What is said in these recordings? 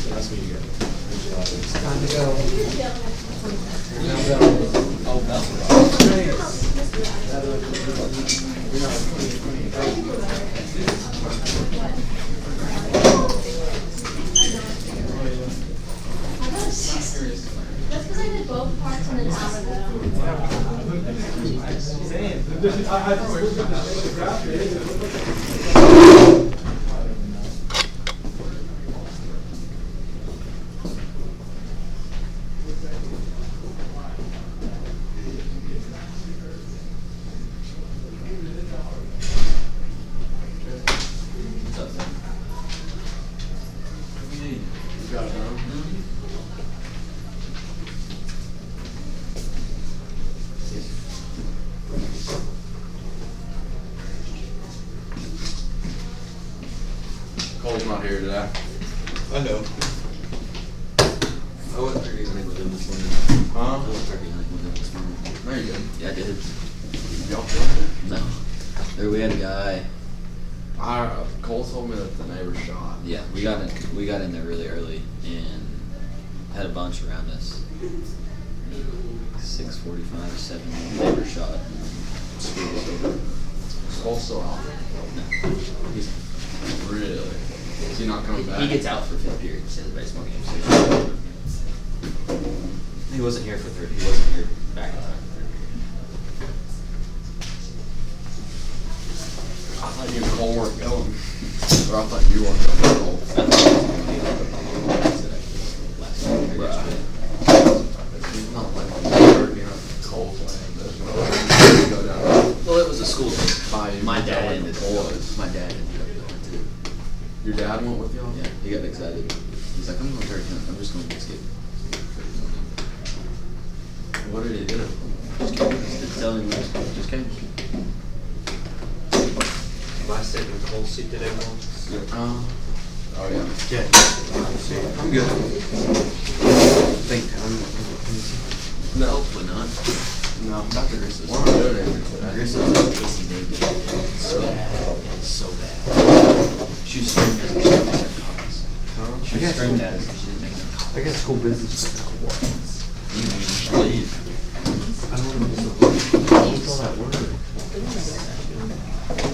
That's what you get. Time to go. That's because I did both parts in an hour though. Cole's not here today. I know. I went turkey hunting with him this morning. Huh? I went turkey hunting with him this morning. No, you didn't. Yeah, I did. Y'all killed it? No. There we had a guy. Cole told me that the neighbor shot. Yeah, we got in there really early and had a bunch around us. 6:45, 7. Neighbor shot. School was over. Is Cole still out? No. He's, Really? Is he not coming back? he gets out for 5th period instead of the baseball game. So he wasn't here for 3rd. He wasn't here back in time for 3rd period. I thought you and Cole weren't going. Or I thought you weren't going, Cole. I thought he was going to be like last week or yesterday. He's not like turkey hunting Cole's land. There's no way to go down. Well, it was a school day. My you dad tell ended the up boys. My dad ended up going too. Your dad went with y'all? Yeah, he got excited. He's like, I'm going to turkey hunt. I'm just going to skip. What did he do? Just came. Just tell him just came. Am I sitting in Cole's seat today, Mom? Oh yeah. Yeah. I'm good. Think No. Hopefully not. No. Dr. Grissom. What am I doing today? Grissom's like Casey David. So bad. So bad. She was screaming at us because she didn't make enough copies. She was screaming at us because she didn't make enough copies. I got school business. You should leave. I don't want to miss a word. What's all that word?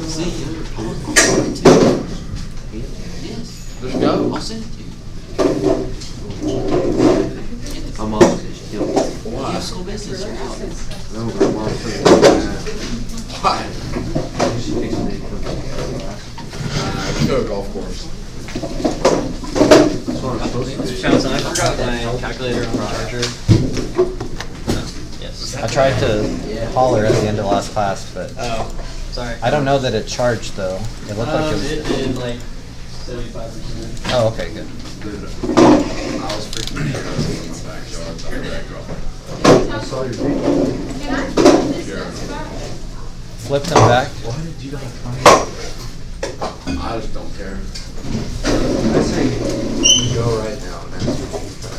See, you're talking too. Yes. Just go. I'll send it to you. I'm off. You know, You have school business, you're out. no, but I'm off. Why? She thinks they put Let's go to golf course. That's what I'm supposed to do. Johnson, I forgot my calculator on the charger. Yes. I tried to holler at the end of last class, but Oh, sorry. I don't know that it charged though. It looked like It it did like 75%. Oh, okay, good. I was freaking sure I was in the backyard. But I backed off. I saw your video. Can I flip this back? Flip them back. Why did you not find it? I just don't care. I say you go right now and that's what you put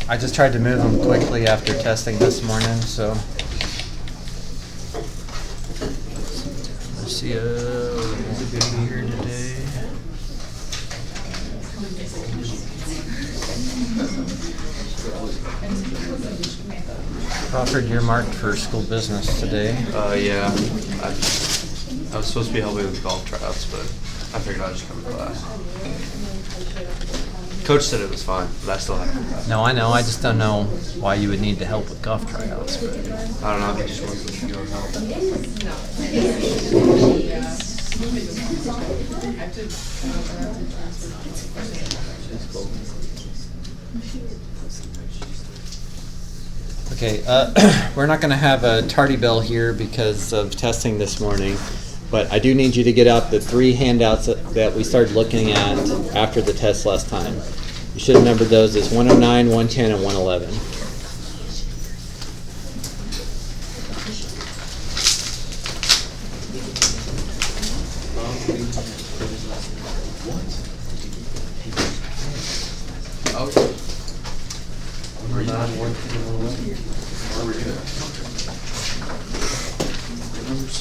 out. I just tried to move them quickly after testing this morning, so. Let's see, here today. Crawford, you're marked for school business today. Yeah. I was supposed to be helping with golf tryouts, but I figured I'd just come to class. Coach said it was fine, but I still have to class. No, I know. I just don't know why you would need to help with golf tryouts. But I don't know, he just wants to go help. okay, we're not going to have a tardy bell here because of testing this morning, but I do need you to get out the 3 handouts that we started looking at after the test last time. You should have numbered those as 109, 110, and 111. Okay. Where are we good? Numbers?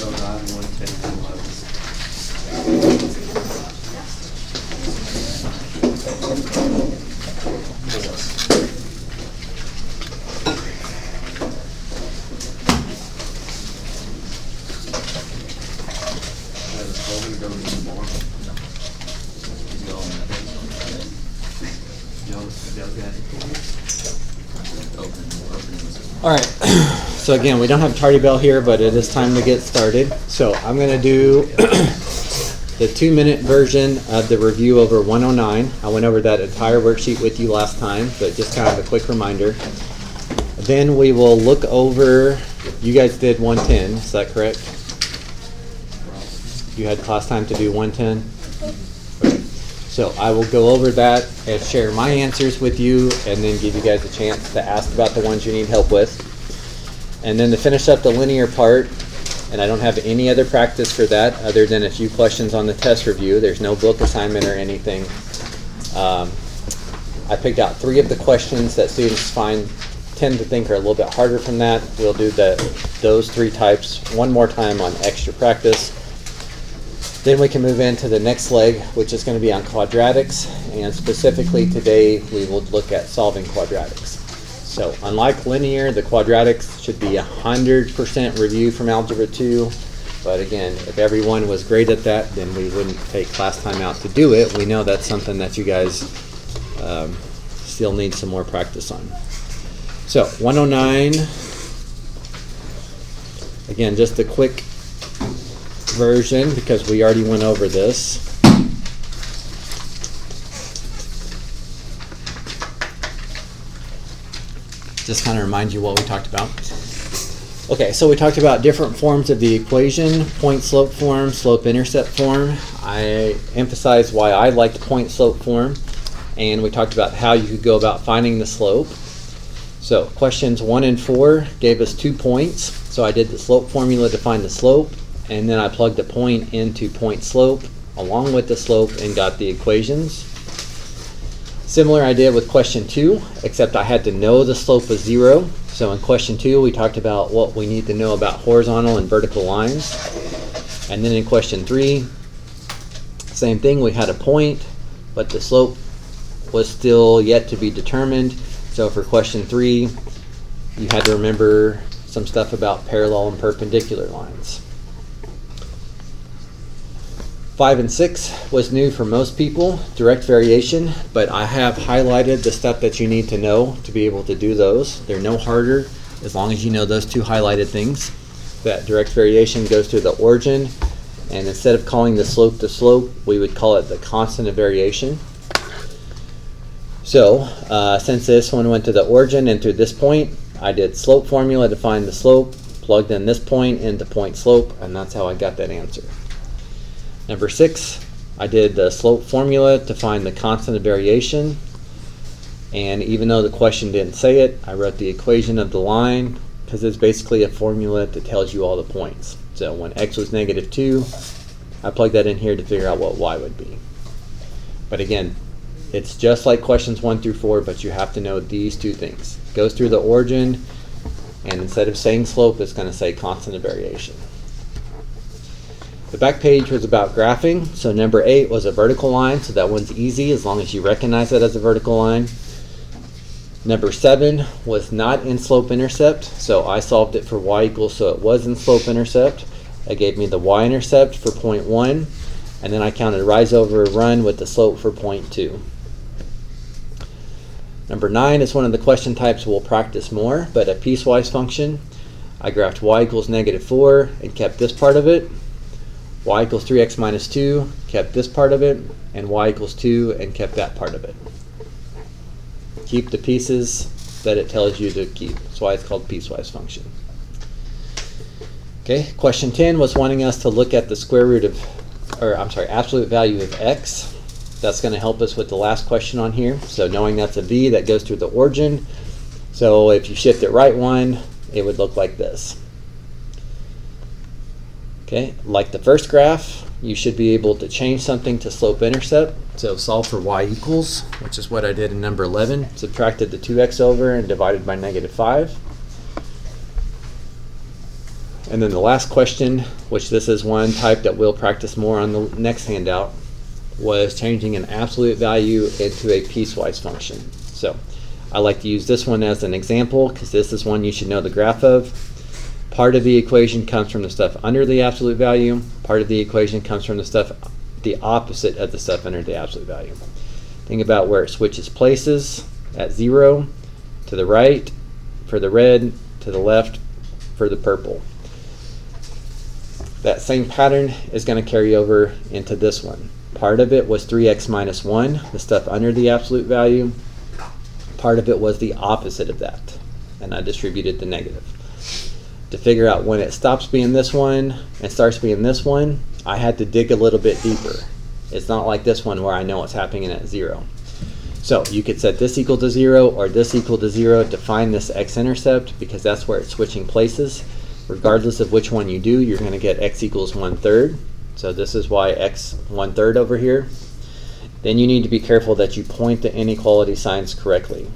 109, 110, 111. All right, so again, we don't have tardy bell here, but it is time to get started. So I'm going to do the 2-minute version of the review over 109. I went over that entire worksheet with you last time, but just kind of a quick reminder. Then we will look over, you guys did 110, is that correct? You had class time to do 110? Okay. So I will go over that and share my answers with you, and then give you guys a chance to ask about the ones you need help with. And then to finish up the linear part, and I don't have any other practice for that other than a few questions on the test review. There's no book assignment or anything. I picked out 3 of the questions that students tend to think are a little bit harder from that. We'll do those 3 types one more time on extra practice. Then we can move into the next leg, which is going to be on quadratics, and specifically today we will look at solving quadratics. So unlike linear, the quadratics should be 100% review from Algebra 2, but again, if everyone was great at that, then we wouldn't take class time out to do it. We know that's something that you guys still need some more practice on. So 109, again, just a quick version because we already went over this. Just kind of remind you what we talked about. Okay, so we talked about different forms of the equation: point slope form, slope intercept form. I emphasized why I liked point slope form, and we talked about how you could go about finding the slope. So questions 1 and 4 gave us 2 points. So I did the slope formula to find the slope, and then I plugged a point into point slope along with the slope and got the equations. Similar idea with question 2, except I had to know the slope was 0. So in question 2, we talked about what we need to know about horizontal and vertical lines. And then in question 3, same thing, we had a point, but the slope was still yet to be determined. So for question 3, you had to remember some stuff about parallel and perpendicular lines. 5 and 6 was new for most people, direct variation, but I have highlighted the stuff that you need to know to be able to do those. They're no harder as long as you know those 2 highlighted things. That direct variation goes through the origin, and instead of calling the slope, we would call it the constant of variation. So since this one went to the origin and through this point, I did slope formula to find the slope, plugged in this point into point slope, and that's how I got that answer. Number 6, I did the slope formula to find the constant of variation, and even though the question didn't say it, I wrote the equation of the line because it's basically a formula that tells you all the points. So when x was -2, I plugged that in here to figure out what y would be. But again, it's just like questions 1 through 4, but you have to know these 2 things. It goes through the origin, and instead of saying slope, it's going to say constant of variation. The back page was about graphing. So number 8 was a vertical line, so that one's easy as long as you recognize it as a vertical line. Number 7 was not in slope intercept, so I solved it for y equals, so it was in slope intercept. It gave me the y-intercept for point 1, and then I counted rise over run with the slope for point 2. Number 9 is one of the question types we'll practice more, but a piecewise function. I graphed y equals -4 and kept this part of it. Y equals 3x minus 2, kept this part of it, and y equals 2 and kept that part of it. Keep the pieces that it tells you to keep. That's why it's called piecewise function. Okay, question 10 was wanting us to look at the absolute value of x. That's going to help us with the last question on here. So knowing that's a v that goes through the origin. So if you shift it right 1, it would look like this. Okay, like the first graph, you should be able to change something to slope intercept. So solve for y equals, which is what I did in number 11. Subtracted the 2x over and divided by -5. And then the last question, which this is one type that we'll practice more on the next handout, was changing an absolute value into a piecewise function. So I like to use this one as an example because this is one you should know the graph of. Part of the equation comes from the stuff under the absolute value. Part of the equation comes from the stuff, the opposite of the stuff under the absolute value. Think about where it switches places. at 0, to the right for the red, to the left for the purple. That same pattern is going to carry over into this one. Part of it was 3x minus 1, the stuff under the absolute value. Part of it was the opposite of that, and I distributed the negative. To figure out when it stops being this one and starts being this one, I had to dig a little bit deeper. It's not like this one where I know what's happening at 0. So you could set this equal to 0 or this equal to 0 to find this x-intercept, because that's where it's switching places. Regardless of which one you do, you're going to get x equals 1/3. So this is why x 1/3 over here. Then you need to be careful that you point the inequality signs correctly.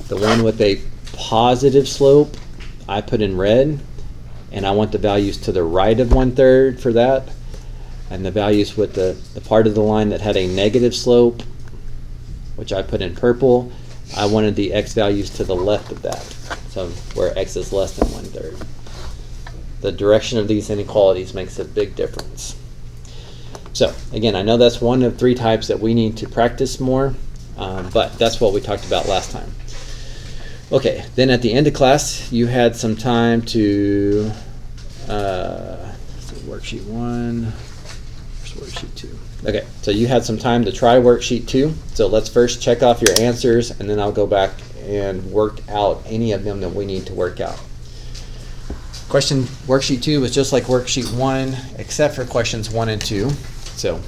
The one with a positive slope, I put in red, and I want the values to the right of 1/3 for that. And the values with the part of the line that had a negative slope, which I put in purple, I wanted the x values to the left of that, so where x is less than 1/3. The direction of these inequalities makes a big difference. So again, I know that's one of 3 types that we need to practice more, but that's what we talked about last time. Okay, then at the end of class, you had some time to, worksheet 1, where's worksheet 2? Okay, so you had some time to try worksheet 2. So let's first check off your answers, and then I'll go back and work out any of them that we need to work out. Worksheet 2 was just like worksheet 1, except for questions 1 and 2. So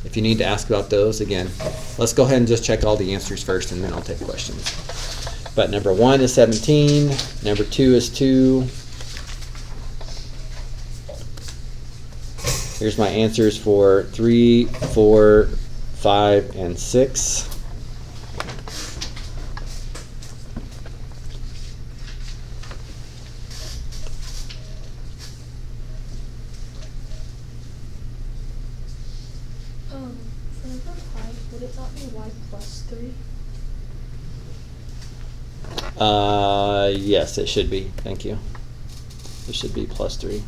if you need to ask about those, again, let's go ahead and just check all the answers first, and then I'll take questions. But number 1 is 17, number 2 is 2. Here's my answers for 3, 4, 5, and 6. For number 5, would it not be y plus 3? Yes, it should be. Thank you. It should be plus 3.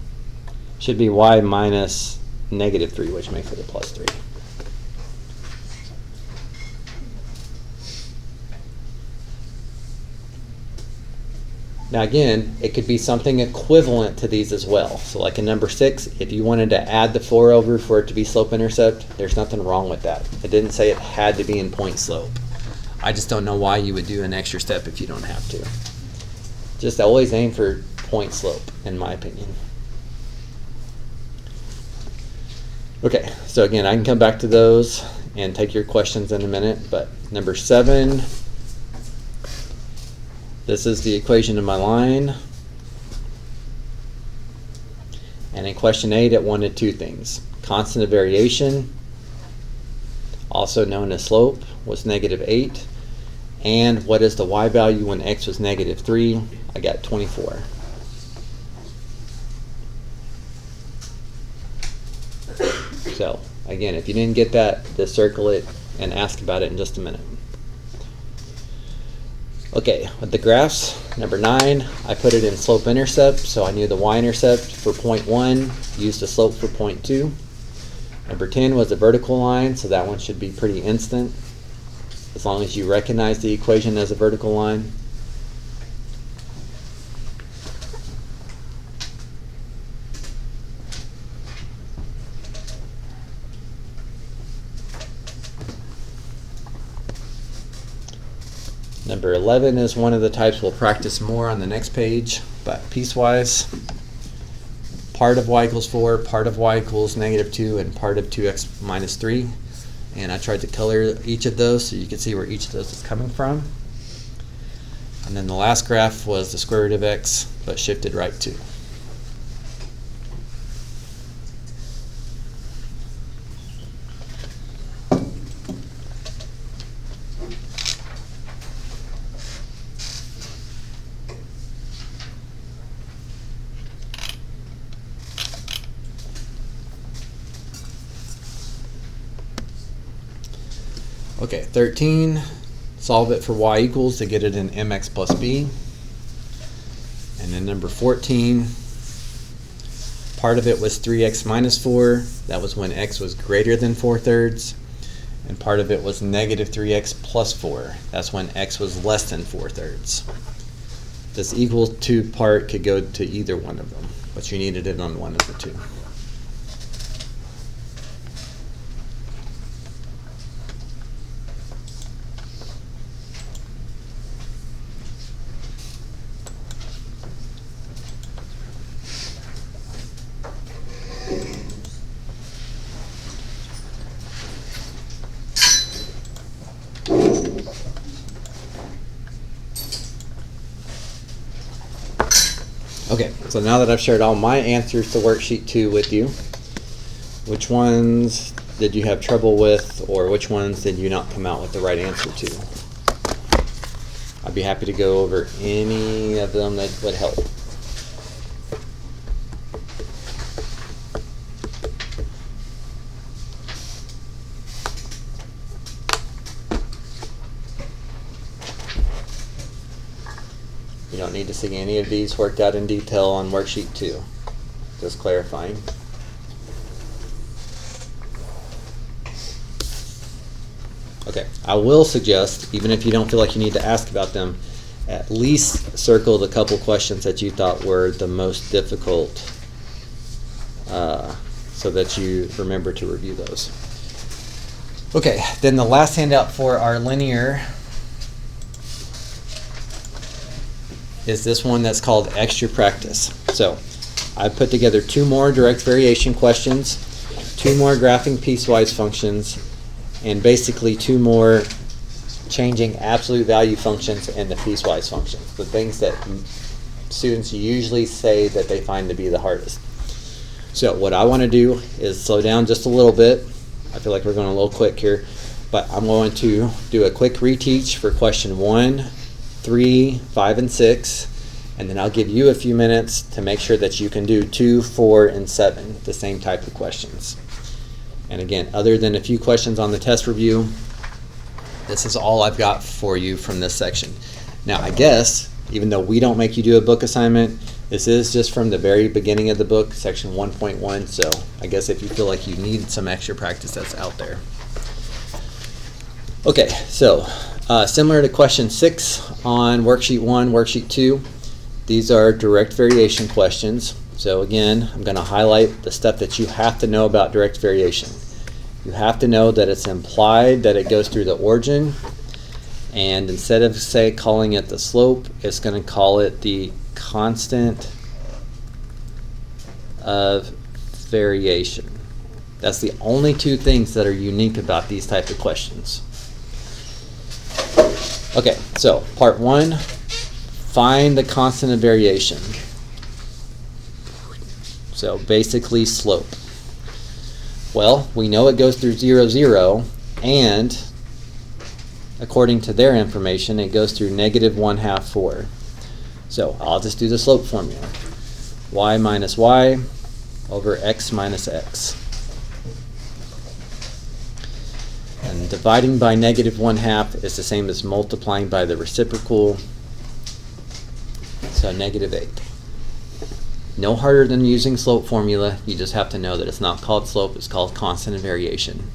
Should be y minus negative 3, which makes it a plus 3. Now again, it could be something equivalent to these as well. So like in number 6, if you wanted to add the 4 over for it to be slope-intercept, there's nothing wrong with that. It didn't say it had to be in point slope. I just don't know why you would do an extra step if you don't have to. Just always aim for point slope, in my opinion. Okay, so again, I can come back to those and take your questions in a minute, but number 7, this is the equation of my line. And in question 8, it wanted 2 things. Constant of variation, also known as slope, was -8. And what is the y value when x was -3? I got 24. So again, if you didn't get that, just circle it and ask about it in just a minute. Okay, with the graphs, number 9, I put it in slope-intercept, so I knew the y-intercept for point 1, used the slope for point 2. Number 10 was the vertical line, so that one should be pretty instant, as long as you recognize the equation as a vertical line. Number 11 is one of the types we'll practice more on the next page, but piecewise. Part of y equals 4, part of y equals -2, and part of 2x minus 3. And I tried to color each of those so you can see where each of those is coming from. And then the last graph was the square root of x, but shifted right to. Okay, 13, solve it for y equals to get it in mx plus b. And then number 14, part of it was 3x minus 4. That was when x was greater than 4/3. and part of it was negative 3x plus 4. That's when x was less than 4/3. This equal to part could go to either one of them, but you needed it on one of the two. Okay, so now that I've shared all my answers to worksheet 2 with you, which ones did you have trouble with, or which ones did you not come out with the right answer to? I'd be happy to go over any of them that would help. You don't need to see any of these worked out in detail on worksheet 2. Just clarifying. Okay, I will suggest, even if you don't feel like you need to ask about them, at least circle the couple questions that you thought were the most difficult so that you remember to review those. Okay, then the last handout for our linear is this one that's called extra practice. So I put together 2 more direct variation questions, 2 more graphing piecewise functions, and basically 2 more changing absolute value functions and the piecewise functions, the things that students usually say that they find to be the hardest. So what I want to do is slow down just a little bit. I feel like we're going a little quick here, but I'm going to do a quick reteach for question 1, 3, 5, and 6, and then I'll give you a few minutes to make sure that you can do 2, 4, and 7, the same type of questions. And again, other than a few questions on the test review, this is all I've got for you from this section. Now, I guess, even though we don't make you do a book assignment, this is just from the very beginning of the book, section 1.1, so I guess if you feel like you need some extra practice, that's out there. Okay, so similar to question 6 on worksheet 1, worksheet 2, these are direct variation questions. So again, I'm going to highlight the stuff that you have to know about direct variation. You have to know that it's implied that it goes through the origin, and instead of, say, calling it the slope, it's going to call it the constant of variation. That's the only 2 things that are unique about these type of questions. Okay, so part 1, find the constant of variation. So basically slope. Well, we know it goes through 0, 0, and according to their information, it goes through negative 1/2, 4. So I'll just do the slope formula. Y minus y over x minus x. And dividing by negative 1/2 is the same as multiplying by the reciprocal, so negative 8. No harder than using slope formula, you just have to know that it's not called slope, it's called constant of variation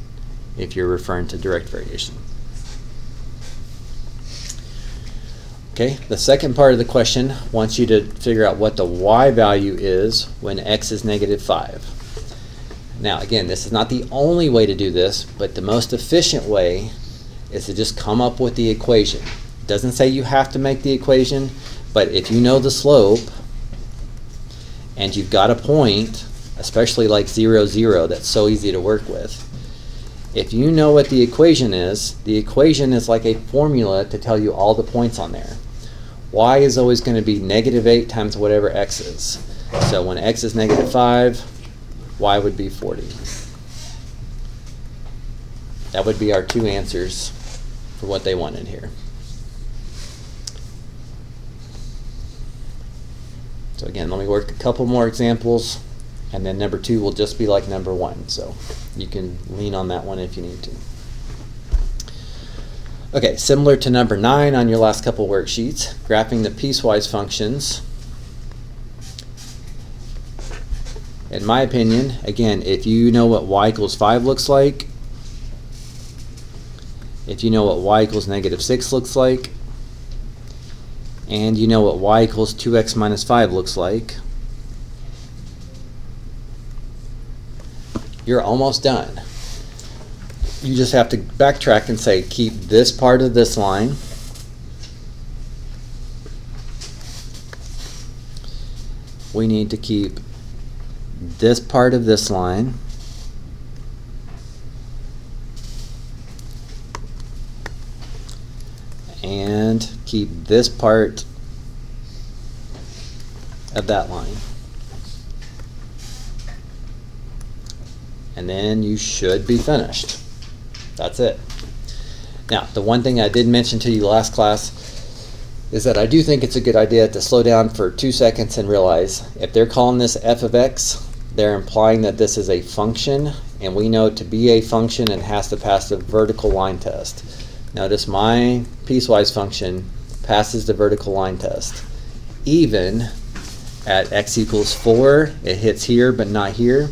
if you're referring to direct variation. Okay, the second part of the question wants you to figure out what the y value is when x is negative 5. Now again, this is not the only way to do this, but the most efficient way is to just come up with the equation. It doesn't say you have to make the equation, but if you know the slope and you've got a point, especially like 0, 0, that's so easy to work with. If you know what the equation is like a formula to tell you all the points on there. Y is always going to be negative 8 times whatever x is. So when x is negative 5, y would be 40. That would be our 2 answers for what they wanted here. So again, let me work a couple more examples, and then number 2 will just be like number 1. So you can lean on that one if you need to. Okay, similar to number 9 on your last couple worksheets, graphing the piecewise functions. In my opinion, again, if you know what y equals 5 looks like, if you know what y equals -6 looks like, and you know what y equals 2x minus 5 looks like, you're almost done. You just have to backtrack and say, keep this part of this line, we need to keep this part of this line, and keep this part of that line. And then you should be finished. That's it. Now, the one thing I did mention to you last class is that I do think it's a good idea to slow down for 2 seconds and realize if they're calling this f of x, they're implying that this is a function, and we know to be a function it has to pass the vertical line test. Notice my piecewise function passes the vertical line test. Even at x equals 4, it hits here but not here,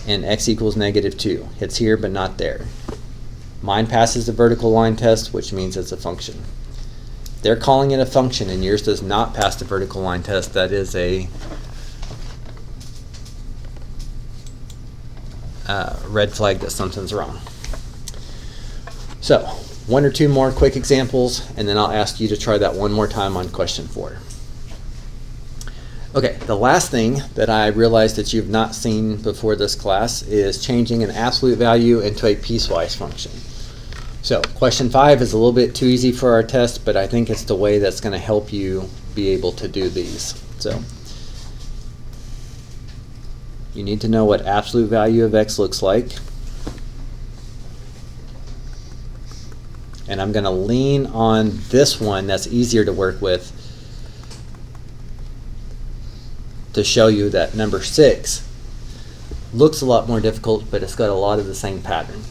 and x equals -2, hits here but not there. Mine passes the vertical line test, which means it's a function. They're calling it a function and yours does not pass the vertical line test. That is a red flag that something's wrong. So, 1 or 2 more quick examples, and then I'll ask you to try that one more time on question 4. Okay, the last thing that I realized that you've not seen before this class is changing an absolute value into a piecewise function. So, question 5 is a little bit too easy for our test, but I think it's the way that's going to help you be able to do these. So, you need to know what absolute value of x looks like. And I'm going to lean on this one that's easier to work with to show you that number 6 looks a lot more difficult, but it's got a lot of the same pattern.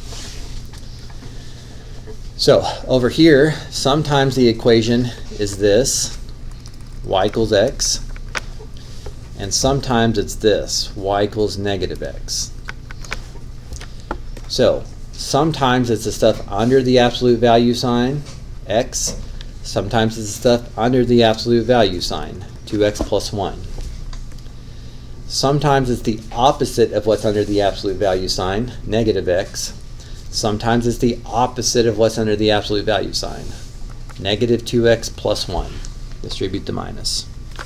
So over here, sometimes the equation is this, y equals x, and sometimes it's this, y equals -x. So sometimes it's the stuff under the absolute value sign, x. Sometimes it's the stuff under the absolute value sign, 2x plus 1. Sometimes it's the opposite of what's under the absolute value sign, -x. Sometimes it's the opposite of what's under the absolute value sign, -2x plus 1. Distribute the minus,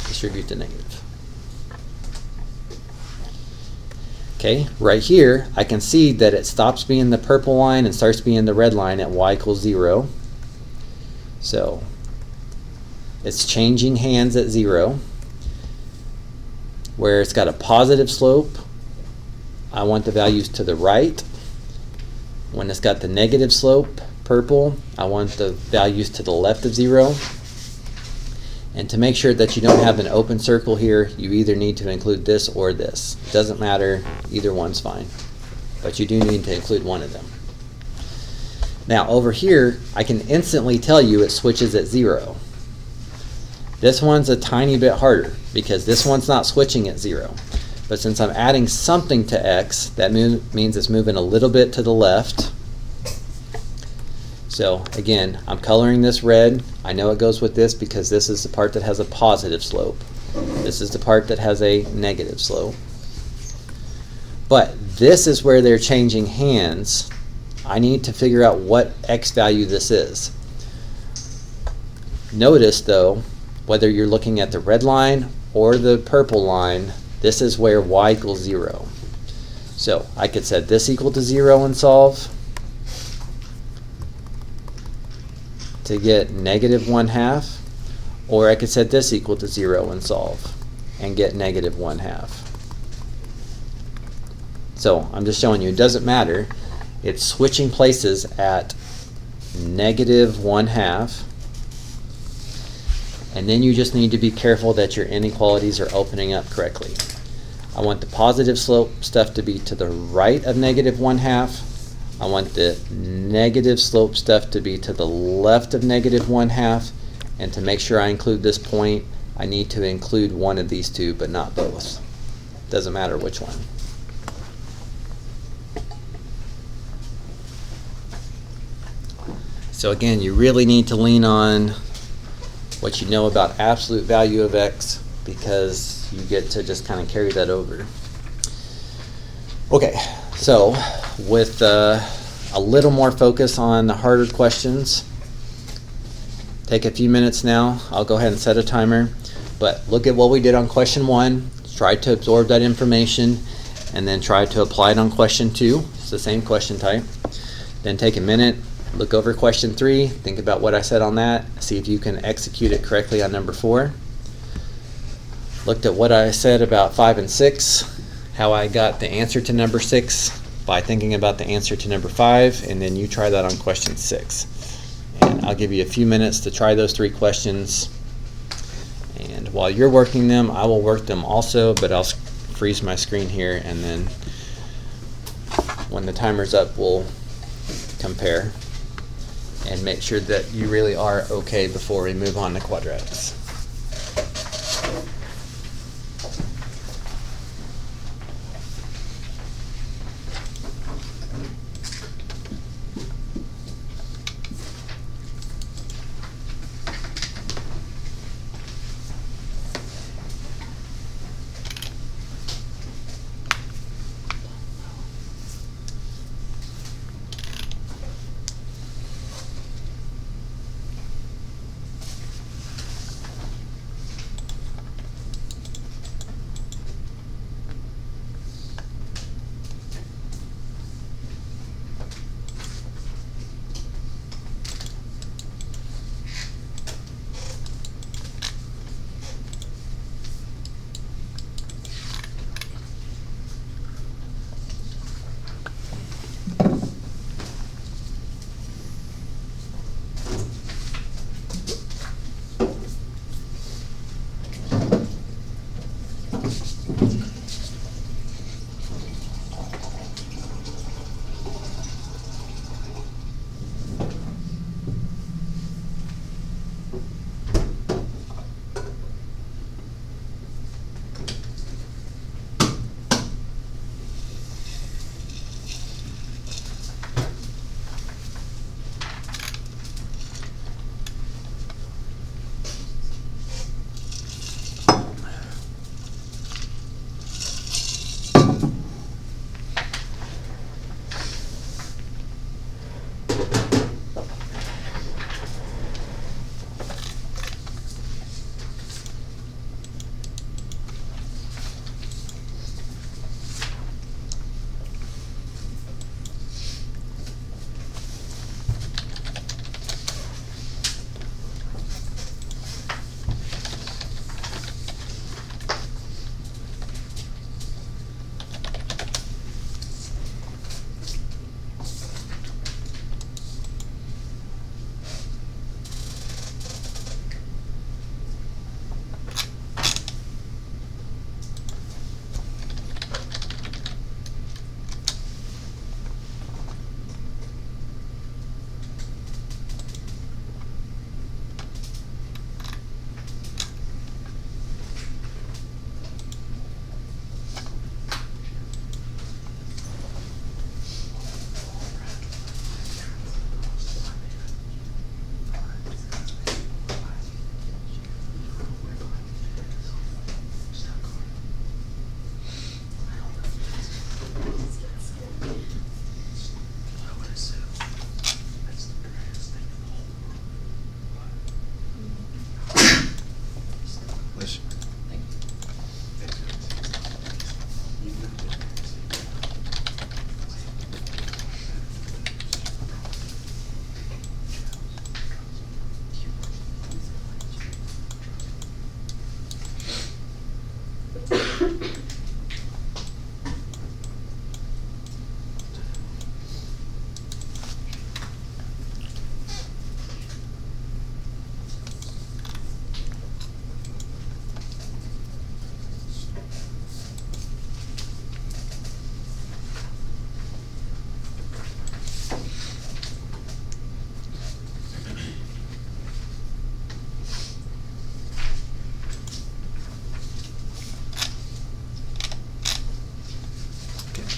distribute the negative. Okay, right here, I can see that it stops being the purple line and starts being the red line at y equals 0. So, it's changing hands at 0. Where it's got a positive slope, I want the values to the right. When it's got the negative slope, purple, I want the values to the left of 0. And to make sure that you don't have an open circle here, you either need to include this or this. It doesn't matter, either one's fine. But you do need to include one of them. Now over here, I can instantly tell you it switches at 0. This one's a tiny bit harder because this one's not switching at 0. But since I'm adding something to x, that means it's moving a little bit to the left. So again, I'm coloring this red. I know it goes with this because this is the part that has a positive slope. This is the part that has a negative slope. But this is where they're changing hands. I need to figure out what x value this is. Notice though, whether you're looking at the red line or the purple line, this is where y equals 0. So I could set this equal to 0 and solve to get -1/2, or I could set this equal to 0 and solve and get -1/2. So I'm just showing you it doesn't matter. It's switching places at -1/2. And then you just need to be careful that your inequalities are opening up correctly. I want the positive slope stuff to be to the right of -1/2. I want the negative slope stuff to be to the left of -1/2. And to make sure I include this point, I need to include one of these two, but not both. Doesn't matter which one. So again, you really need to lean on what you know about absolute value of x, because you get to just kind of carry that over. Okay, so with a little more focus on the harder questions, take a few minutes now. I'll go ahead and set a timer, but look at what we did on question 1. Try to absorb that information, and then try to apply it on question 2. It's the same question type. Then take a minute, look over question 3, think about what I said on that, see if you can execute it correctly on number 4. Looked at what I said about 5 and 6, how I got the answer to number 6 by thinking about the answer to number 5, and then you try that on question 6. And I'll give you a few minutes to try those 3 questions. And while you're working them, I will work them also, but I'll freeze my screen here, and then when the timer's up, we'll compare and make sure that you really are okay before we move on to quadratics.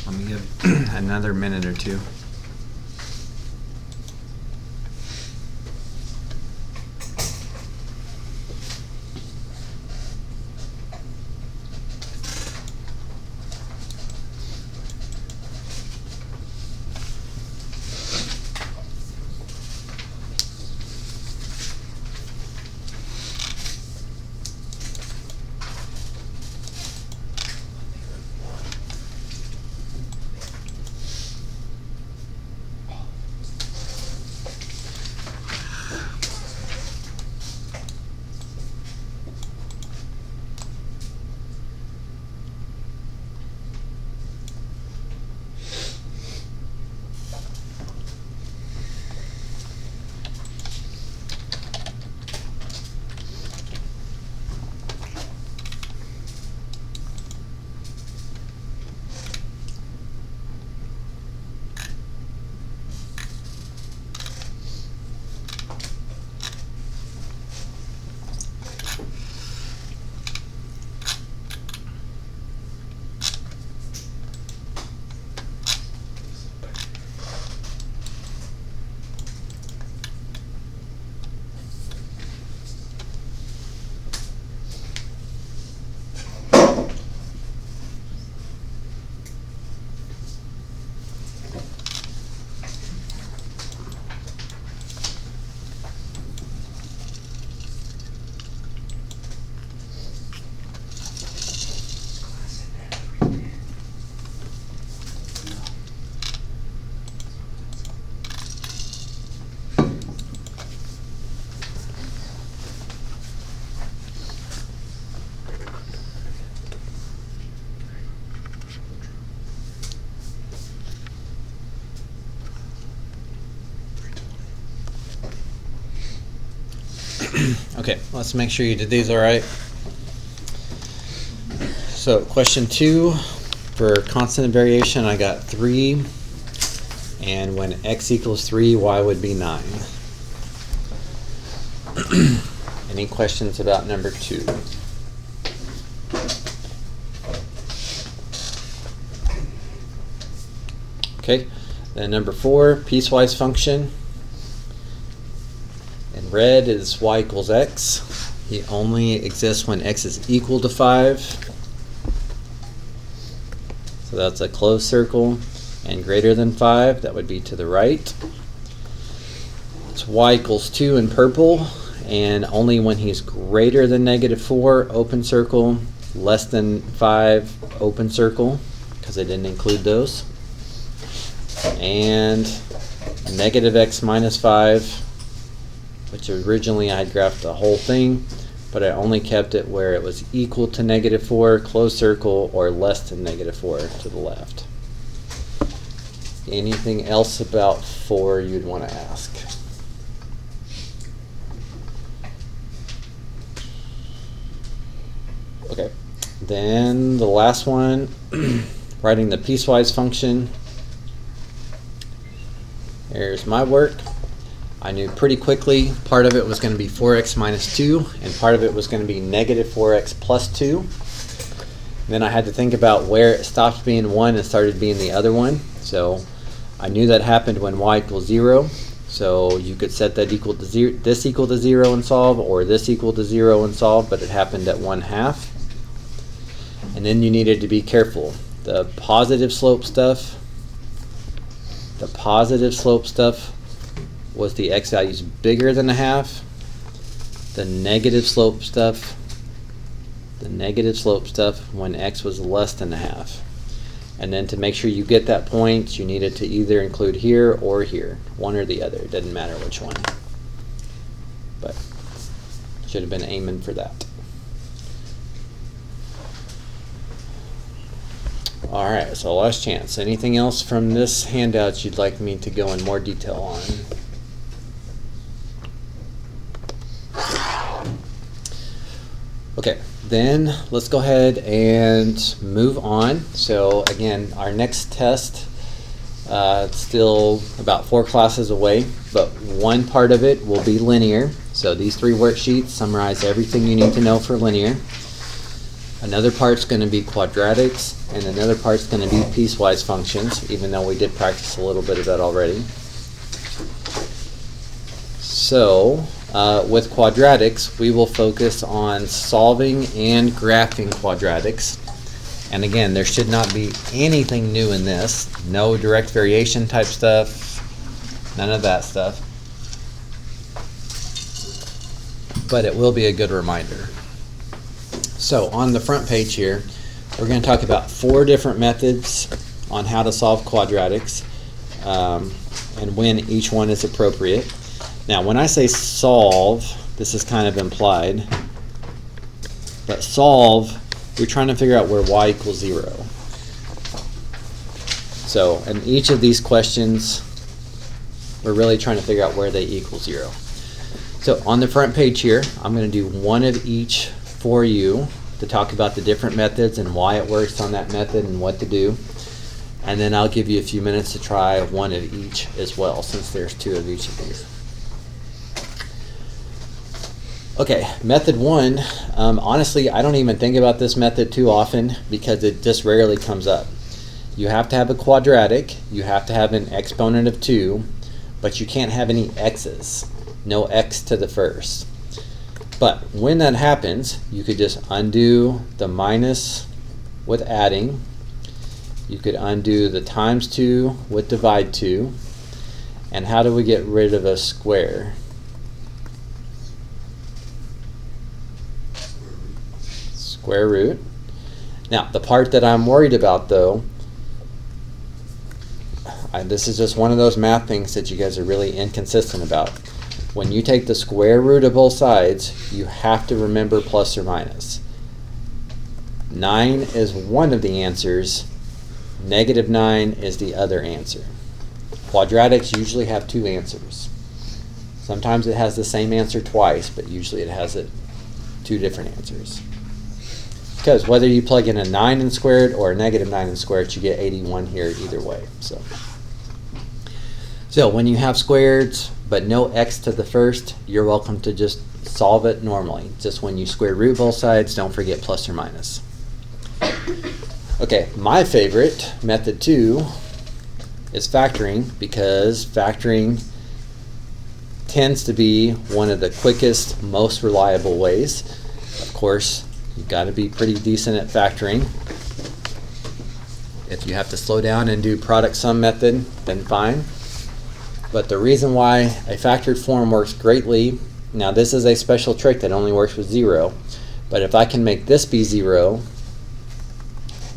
Let me give another minute or two. Okay, let's make sure you did these all right. So question 2, for constant variation, I got 3. And when x equals 3, y would be 9. Any questions about number 2? Okay, then number 4, piecewise function. In red is y equals x. He only exists when x is equal to 5. So that's a closed circle. And greater than 5, that would be to the right. It's y equals 2 in purple, and only when he's greater than -4, open circle, less than 5, open circle, because I didn't include those. And -x minus 5, which originally I had graphed the whole thing, but I only kept it where it was equal to -4, closed circle, or less than -4 to the left. Anything else about 4 you'd want to ask? Okay, then the last one, writing the piecewise function. Here's my work. I knew pretty quickly part of it was going to be 4x minus 2, and part of it was going to be -4x plus 2. Then I had to think about where it stopped being 1 and started being the other one. So I knew that happened when y equals 0. So you could set that equal to 0, this equal to 0 and solve, or this equal to 0 and solve, but it happened at 1/2. And then you needed to be careful. The positive slope stuff was the x values bigger than 1/2. The negative slope stuff when x was less than 1/2. And then to make sure you get that point, you needed to either include here or here, one or the other. It doesn't matter which one. But should have been aiming for that. All right, so last chance. Anything else from this handout you'd like me to go in more detail on? Okay, then let's go ahead and move on. So again, our next test, it's still about 4 classes away, but one part of it will be linear. So these 3 worksheets summarize everything you need to know for linear. Another part's going to be quadratics, and another part's going to be piecewise functions, even though we did practice a little bit of that already. So with quadratics, we will focus on solving and graphing quadratics. And again, there should not be anything new in this. No direct variation type stuff, none of that stuff. But it will be a good reminder. So on the front page here, we're going to talk about 4 different methods on how to solve quadratics and when each one is appropriate. Now, when I say solve, this is kind of implied, but solve, we're trying to figure out where y equals 0. So in each of these questions, we're really trying to figure out where they equal 0. So on the front page here, I'm going to do one of each for you to talk about the different methods and why it works on that method and what to do. And then I'll give you a few minutes to try one of each as well, since there's 2 of each of these. Okay, method 1, honestly, I don't even think about this method too often because it just rarely comes up. You have to have a quadratic, you have to have an exponent of 2, but you can't have any x's, no x to the first. But when that happens, you could just undo the minus with adding. You could undo the times 2 with divide 2. And how do we get rid of a square? Square root. Now, the part that I'm worried about, though, this is just one of those math things that you guys are really inconsistent about. When you take the square root of both sides, you have to remember plus or minus. 9 is one of the answers. -9 is the other answer. Quadratics usually have 2 answers. Sometimes it has the same answer twice, but usually it has it two different answers. Because whether you plug in a 9 and squared or a negative 9 and squared, you get 81 here either way. So when you have squareds but no x to the first, you're welcome to just solve it normally. Just when you square root both sides, don't forget plus or minus. Okay, my favorite, method 2, is factoring, because factoring tends to be one of the quickest, most reliable ways. Of course, you've got to be pretty decent at factoring. If you have to slow down and do product sum method, then fine. But the reason why a factored form works greatly, now this is a special trick that only works with 0, but if I can make this be 0,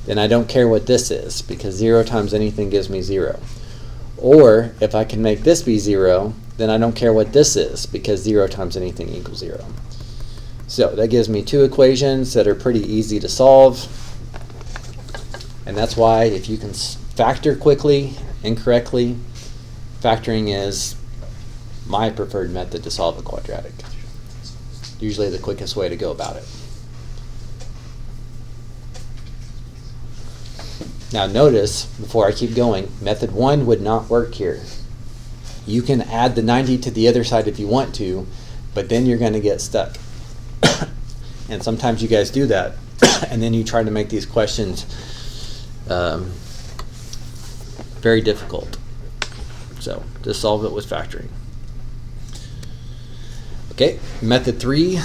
then I don't care what this is, because 0 times anything gives me 0. Or if I can make this be 0, then I don't care what this is, because 0 times anything equals 0. So that gives me two equations that are pretty easy to solve. And that's why if you can factor quickly and correctly, factoring is my preferred method to solve a quadratic. Usually the quickest way to go about it. Now notice, before I keep going, method 1 would not work here. You can add the 90 to the other side if you want to, but then you're going to get stuck. And sometimes you guys do that, and then you try to make these questions very difficult. So just solve it with factoring. Okay, method 3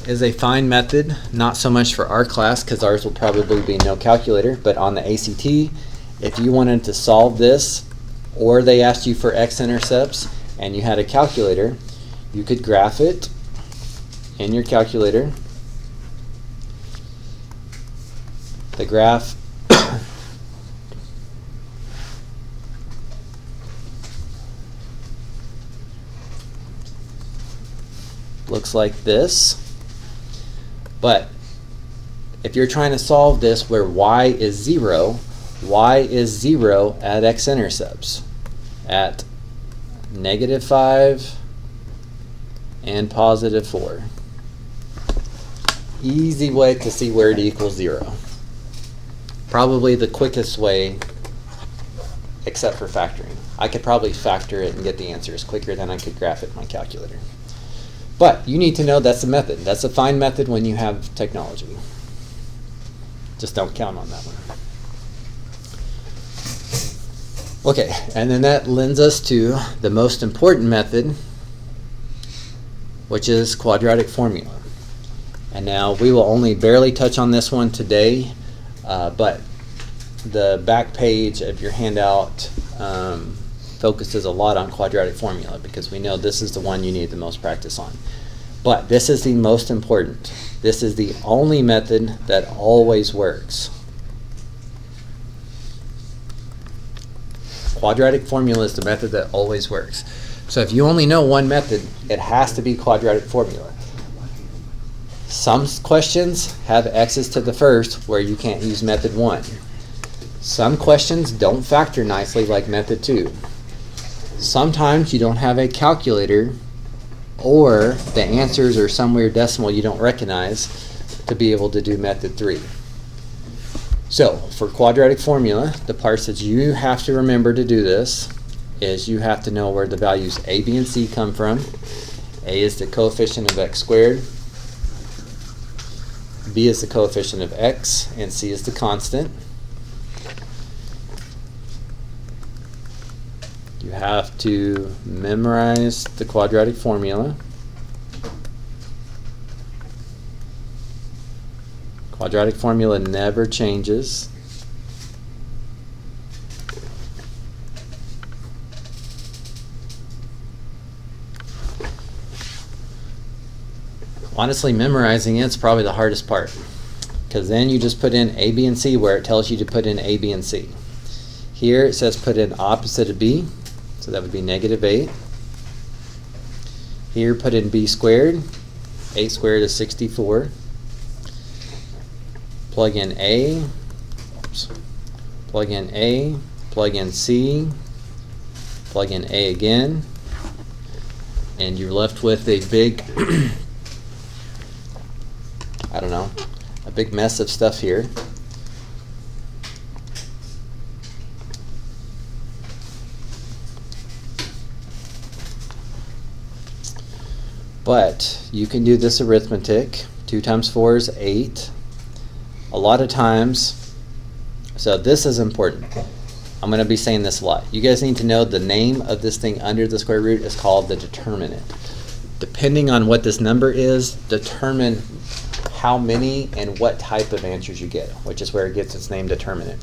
is a fine method, not so much for our class because ours will probably be no calculator, but on the ACT, if you wanted to solve this, or they asked you for x-intercepts and you had a calculator, you could graph it in your calculator. The graph looks like this. But if you're trying to solve this where y is 0 at x-intercepts, at -5 and +4. Easy way to see where it equals 0. Probably the quickest way, except for factoring. I could probably factor it and get the answers quicker than I could graph it in my calculator. But you need to know that's a method. That's a fine method when you have technology. Just don't count on that one. Okay, and then that lends us to the most important method, which is quadratic formula. And now we will only barely touch on this one today, but the back page of your handout focuses a lot on quadratic formula because we know this is the one you need the most practice on. But this is the most important. This is the only method that always works. Quadratic formula is the method that always works. So if you only know one method, it has to be quadratic formula. Some questions have x's to the first where you can't use method 1. Some questions don't factor nicely like method 2. Sometimes you don't have a calculator or the answers are somewhere decimal you don't recognize to be able to do method 3. So for quadratic formula, the parts that you have to remember to do this is you have to know where the values a, b, and c come from. A is the coefficient of x squared, b is the coefficient of x, and c is the constant. You have to memorize the quadratic formula. Quadratic formula never changes. Honestly, memorizing it's probably the hardest part, because then you just put in a, b, and c where it tells you to put in a, b, and c. Here it says put in opposite of b, so that would be -8. Here put in b squared. 8 squared is 64. Plug in a, plug in a, plug in c, plug in a again, And you're left with a big, I don't know, a big mess of stuff here. But you can do this arithmetic. 2 times 4 is 8. A lot of times, so this is important. I'm going to be saying this a lot. You guys need to know the name of this thing under the square root is called the determinant. Depending on what this number is, determine how many and what type of answers you get, which is where it gets its name determinant.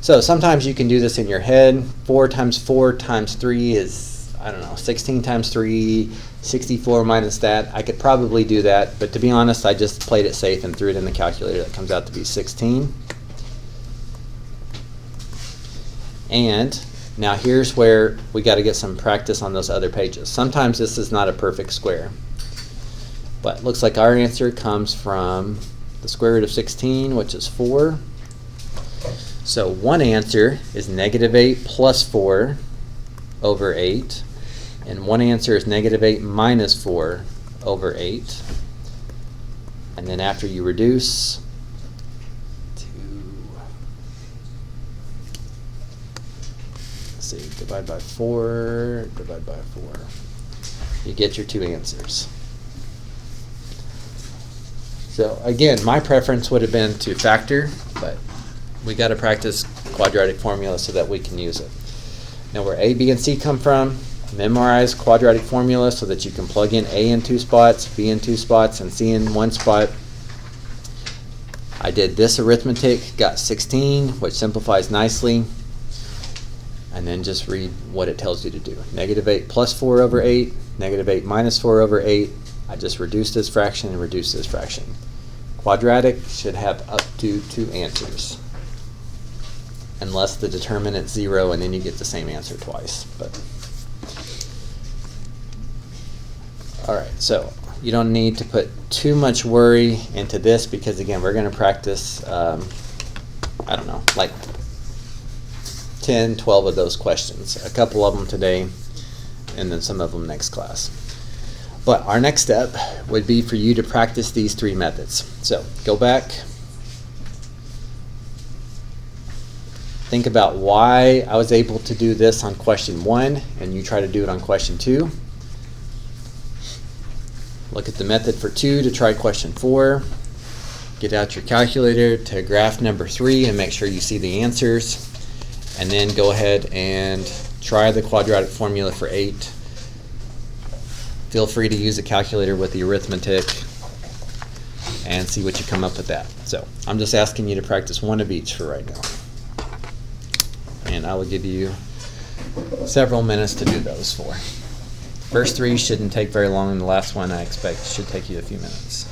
So sometimes you can do this in your head. 4 times 4 times 3 is, I don't know, 16 times 3, 64 minus that. I could probably do that, but to be honest, I just played it safe and threw it in the calculator. That comes out to be 16. And now here's where we got to get some practice on those other pages. Sometimes this is not a perfect square, but it looks like our answer comes from the square root of 16, which is 4. So one answer is -8 plus 4 over 8, and one answer is -8 minus 4 over 8. And then after you reduce, divide by 4, divide by 4. You get your 2 answers. So again, my preference would have been to factor, but we got to practice quadratic formula so that we can use it. Now where A, B, and C come from, memorize quadratic formula so that you can plug in A in 2 spots, B in 2 spots, and C in 1 spot. I did this arithmetic, got 16, which simplifies nicely. And then just read what it tells you to do. -8 plus 4 over 8, -8 minus 4 over 8. I just reduced this fraction and reduced this fraction. Quadratic should have up to 2 answers. Unless the determinant's 0 and then you get the same answer twice. But alright, so you don't need to put too much worry into this because again, we're going to practice, I don't know, like 10, 12 of those questions. A couple of them today, and then some of them next class. But our next step would be for you to practice these 3 methods. So go back, think about why I was able to do this on question 1, and you try to do it on question 2. Look at the method for 2 to try question 4. Get out your calculator to graph number 3 and make sure you see the answers. And then go ahead and try the quadratic formula for 8. Feel free to use a calculator with the arithmetic and see what you come up with that. So I'm just asking you to practice 1 of each for right now. And I will give you several minutes to do those 4. First 3 shouldn't take very long, and the last one I expect should take you a few minutes.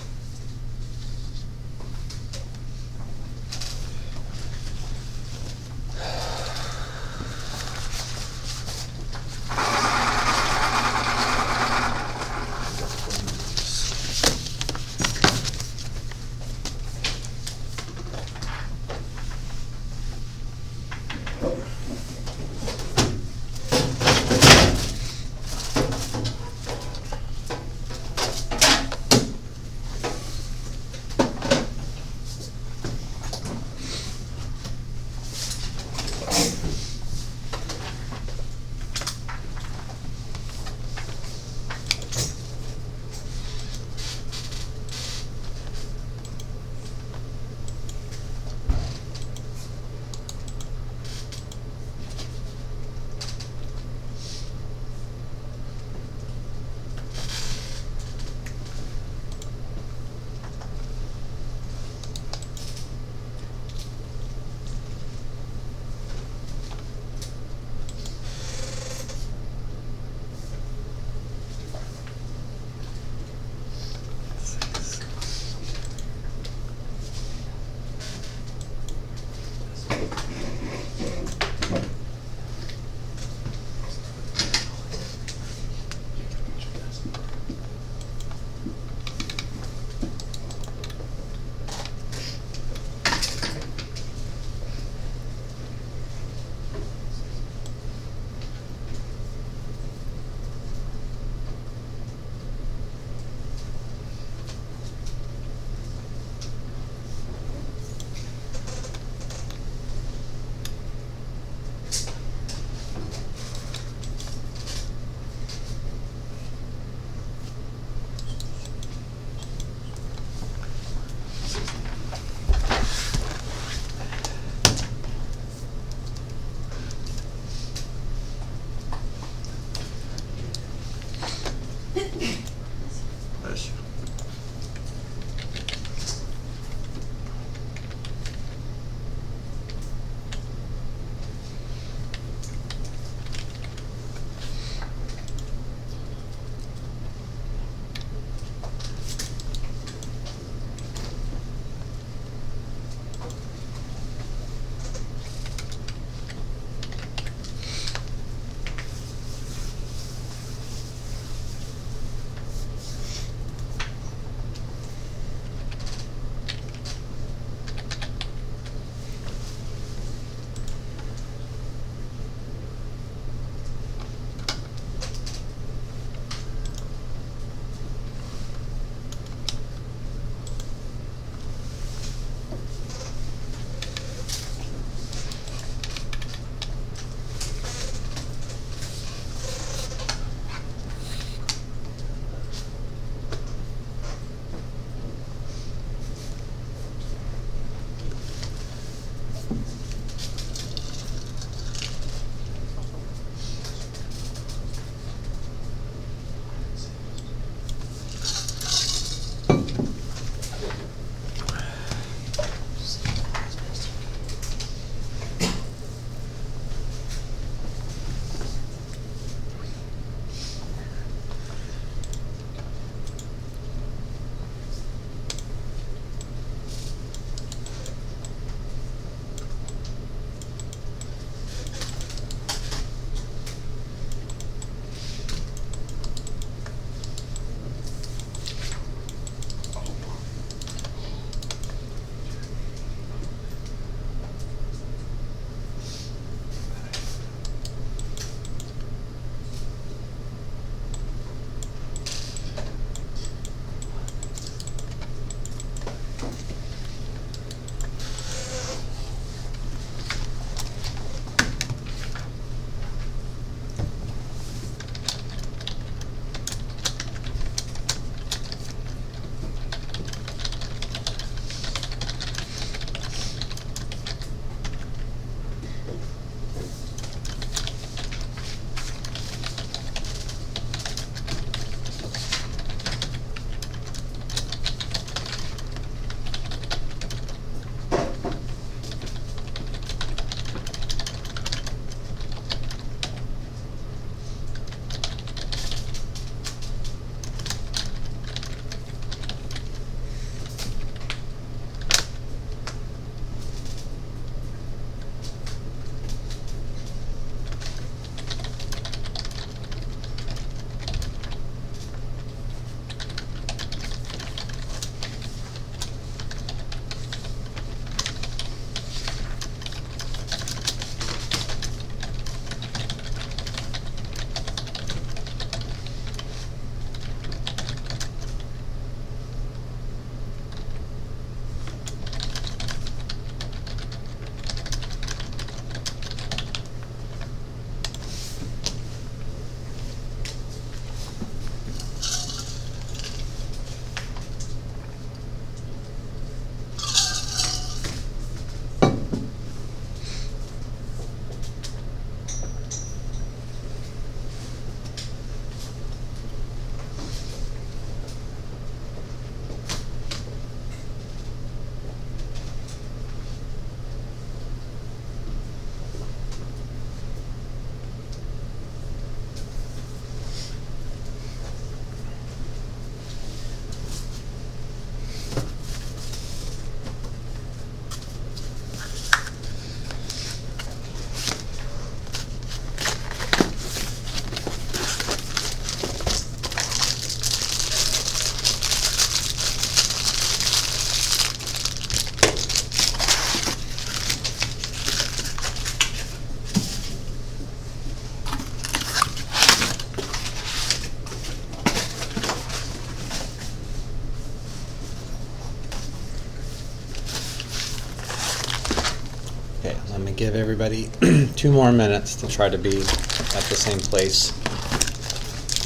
give everybody 2 more minutes to try to be at the same place.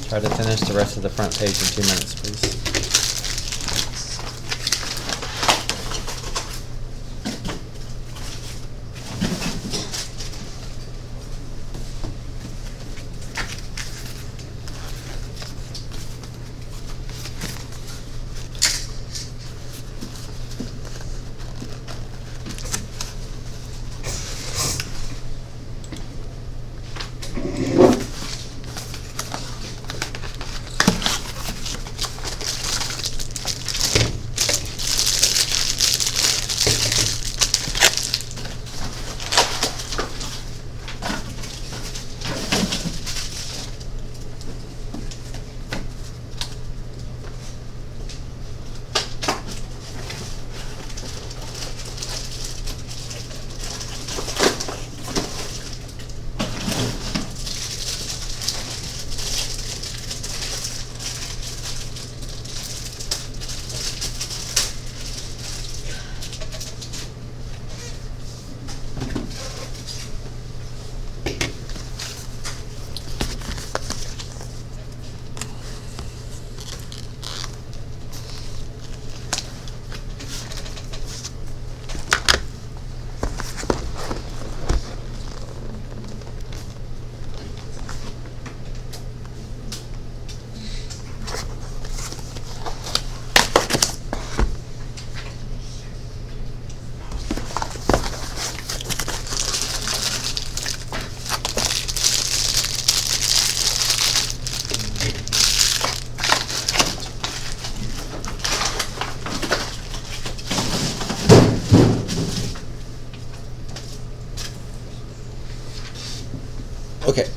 Try to finish the rest of the front page in 2 minutes, please. Okay,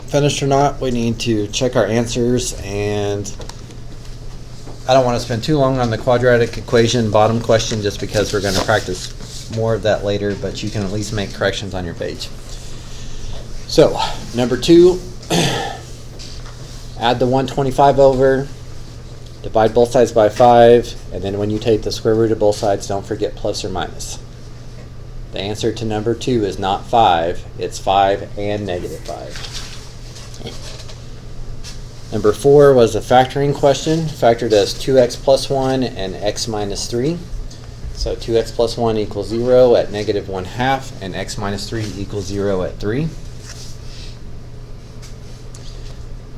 finished or not, we need to check our answers, and I don't want to spend too long on the quadratic equation bottom question just because we're going to practice more of that later, but you can at least make corrections on your page. So, number 2, add the 125 over, divide both sides by 5, and then when you take the square root of both sides, don't forget plus or minus. The answer to number 2 is not 5, it's 5 and negative 5. Number 4 was a factoring question, factored as 2x plus 1 and x minus 3. So 2x plus 1 equals 0 at negative 1/2, and x minus 3 equals 0 at 3.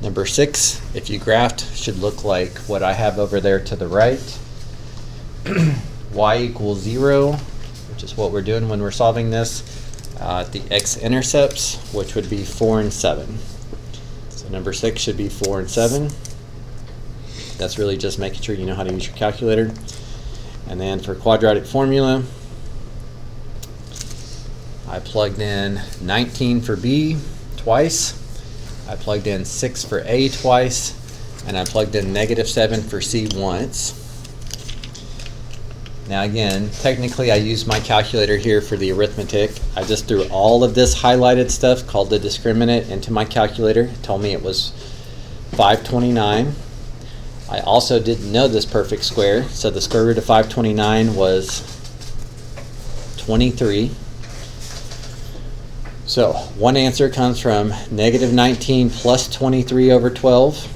Number 6, if you graphed, should look like what I have over there to the right. Y equals 0. Which is what we're doing when we're solving this, the x-intercepts, which would be 4 and 7. So number 6 should be 4 and 7. That's really just making sure you know how to use your calculator. And then for quadratic formula, I plugged in 19 for B twice, I plugged in 6 for A twice, and I plugged in negative 7 for C once. Now again, technically I used my calculator here for the arithmetic. I just threw all of this highlighted stuff called the discriminant into my calculator. It told me it was 529. I also didn't know this perfect square, so the square root of 529 was 23. So one answer comes from negative 19 plus 23 over 12.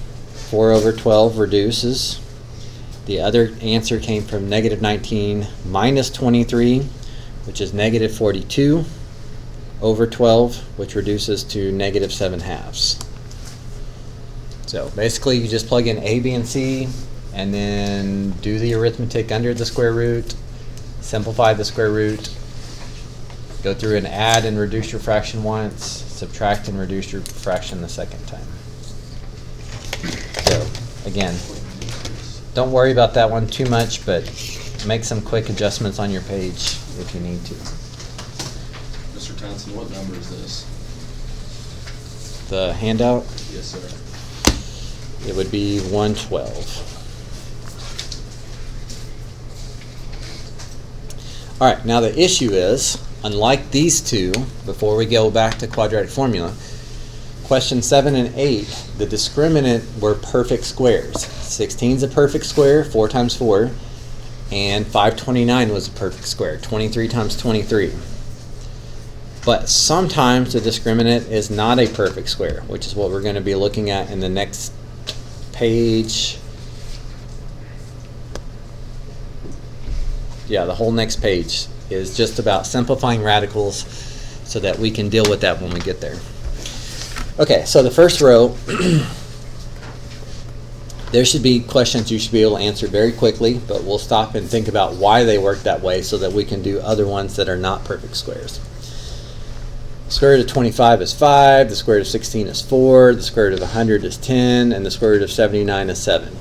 4 over 12 reduces. The other answer came from negative 19 minus 23, which is negative 42 over 12, which reduces to negative 7/2. So basically you just plug in A, B, and C, and then do the arithmetic under the square root, simplify the square root, go through and add and reduce your fraction once, subtract and reduce your fraction the second time. So again, don't worry about that one too much, but make some quick adjustments on your page if you need to. Mr. Townsend, what number is this? The handout, Yes, sir. it would be 112. All right, now the issue is, unlike these two, before we go back to quadratic formula, question 7 and 8, the discriminant were perfect squares. 16 is a perfect square, 4 times 4, and 529 was a perfect square, 23 times 23. But sometimes the discriminant is not a perfect square, which is what we're going to be looking at in the next page. Yeah, the whole next page is just about simplifying radicals so that we can deal with that when we get there. Okay, so the first row, there should be questions you should be able to answer very quickly, but we'll stop and think about why they work that way so that we can do other ones that are not perfect squares. The square root of 25 is 5, the square root of 16 is 4, the square root of 100 is 10, and the square root of 79 is 7.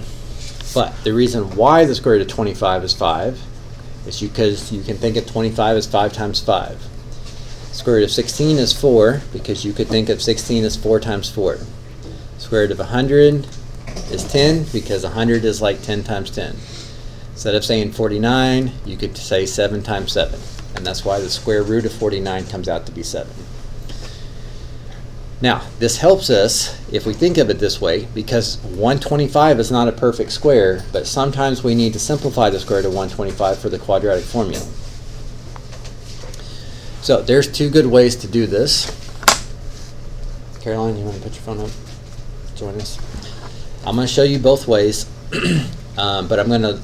But the reason why the square root of 25 is 5 is because you can think of 25 as 5 times 5. The square root of 16 is 4 because you could think of 16 as 4 times 4. The square root of 100 is 10 because 100 is like 10 times 10. Instead of saying 49, you could say 7 times 7. And that's why the square root of 49 comes out to be 7. Now, this helps us if we think of it this way, because 125 is not a perfect square, but sometimes we need to simplify the square root of 125 for the quadratic formula. So there's two good ways to do this. Caroline, you want to put your phone up? Join us. I'm going to show you both ways, but I'm going to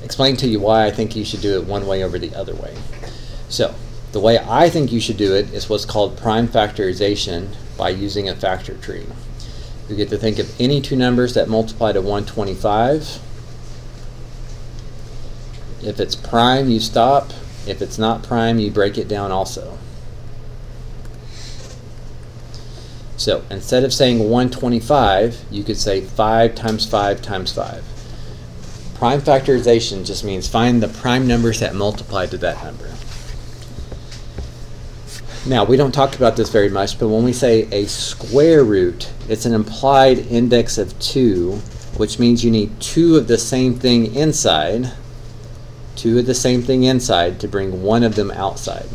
explain to you why I think you should do it one way over the other way. So, the way I think you should do it is what's called prime factorization by using a factor tree. You get to think of any two numbers that multiply to 125. If it's prime, you stop. If it's not prime, you break it down also. So, instead of saying 125, you could say 5 times 5 times 5. Prime factorization just means find the prime numbers that multiply to that number. Now, we don't talk about this very much, but when we say a square root, it's an implied index of 2, which means you need 2 of the same thing inside, 2 of the same thing inside to bring one of them outside.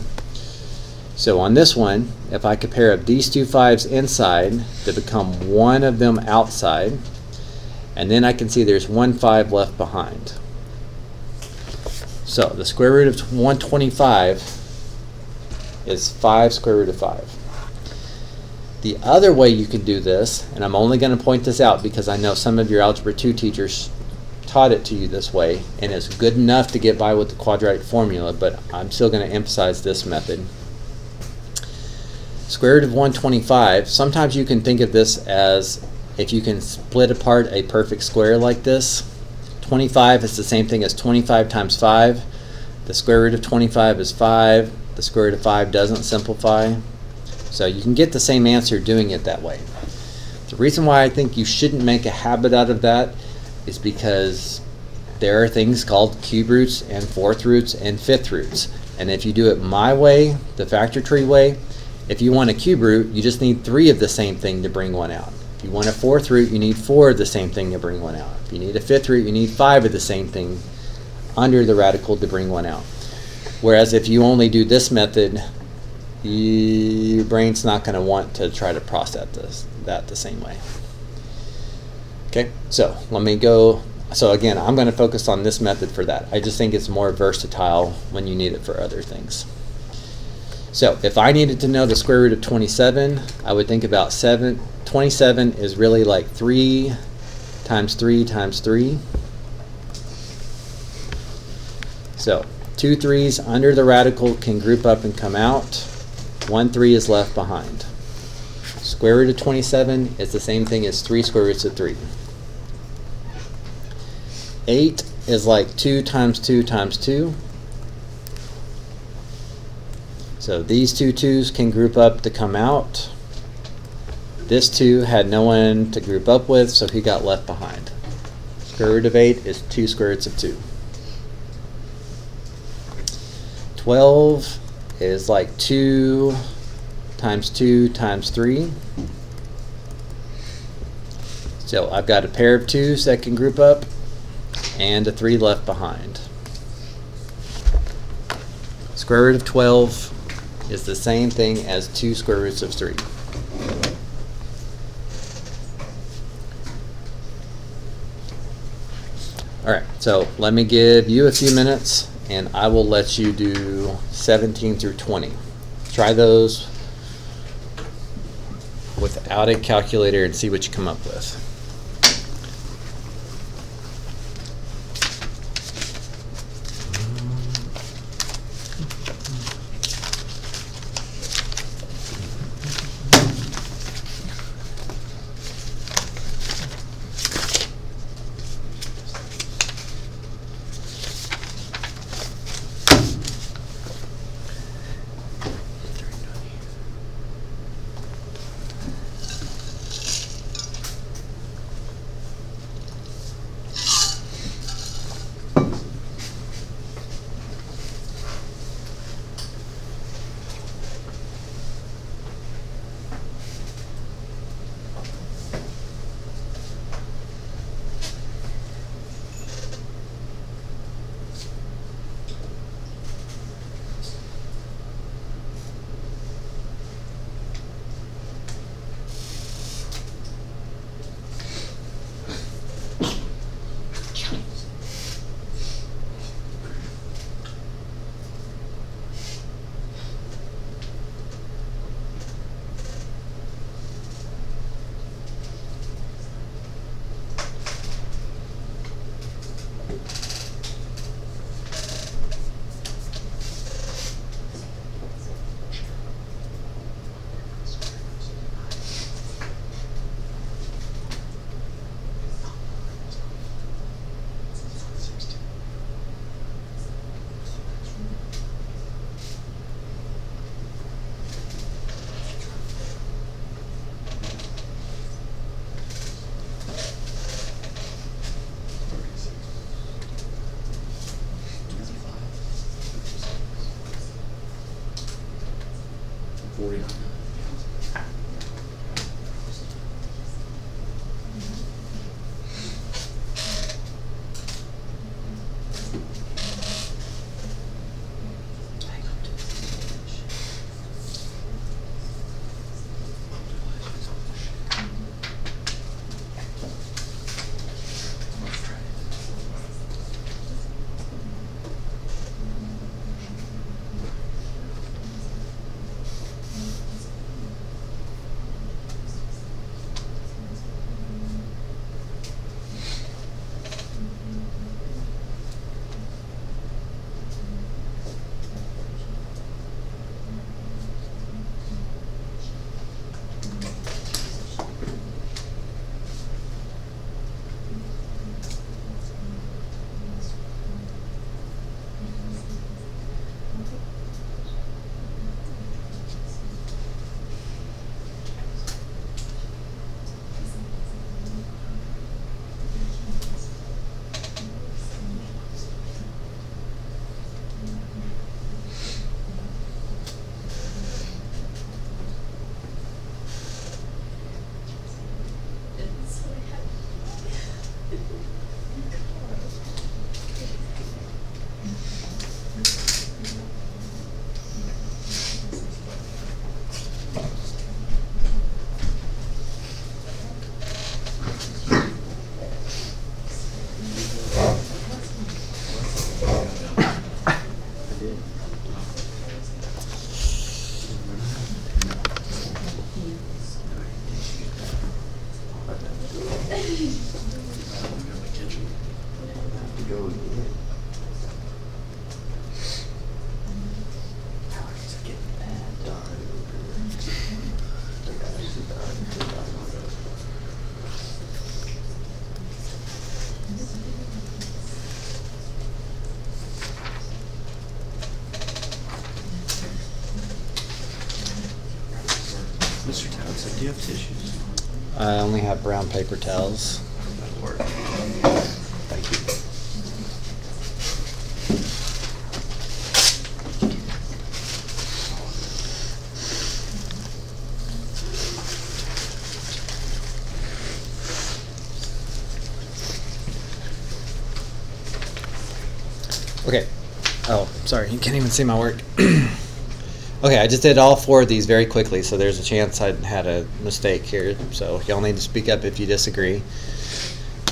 So on this one, if I compare up these two 5s inside to become one of them outside, and then I can see there's 1 5 left behind. So the square root of 125 is 5 square root of 5. The other way you can do this, and I'm only going to point this out because I know some of your Algebra 2 teachers taught it to you this way, and it's good enough to get by with the quadratic formula, but I'm still going to emphasize this method. Square root of 125, sometimes you can think of this as if you can split apart a perfect square like this. 25 is the same thing as 25 times 5. The square root of 25 is 5. The square root of 5 doesn't simplify. So you can get the same answer doing it that way. The reason why I think you shouldn't make a habit out of that is because there are things called cube roots and fourth roots and fifth roots. And if you do it my way, the factor tree way, if you want a cube root, you just need 3 of the same thing to bring one out. If you want a fourth root, you need 4 of the same thing to bring one out. If you need a fifth root, you need 5 of the same thing under the radical to bring one out. Whereas if you only do this method, your brain's not going to want to try to process that the same way. Okay, so let me go. So again, I'm going to focus on this method for that. I just think it's more versatile when you need it for other things. So if I needed to know the square root of 27, I would think about 27 is really like 3 times 3 times 3. So 2 3's under the radical can group up and come out. 1 3 is left behind. Square root of 27 is the same thing as 3 square roots of 3. 8 is like 2 times 2 times 2. So these two 2's can group up to come out. This 2 had no one to group up with, so he got left behind. Square root of 8 is 2 square roots of 2. 12 is like 2 times 2 times 3. So I've got a pair of 2's that can group up and a 3 left behind. Square root of 12 is the same thing as 2 square roots of 3. Alright, so let me give you a few minutes and I will let you do 17 through 20. Try those without a calculator and see what you come up with. Mr. Townsend, do you have tissues? I only have brown paper towels. That'll work. Thank you. Okay. Oh, sorry. You can't even see my work. Okay, I just did all 4 of these very quickly, so there's a chance I had a mistake here. So y'all need to speak up if you disagree.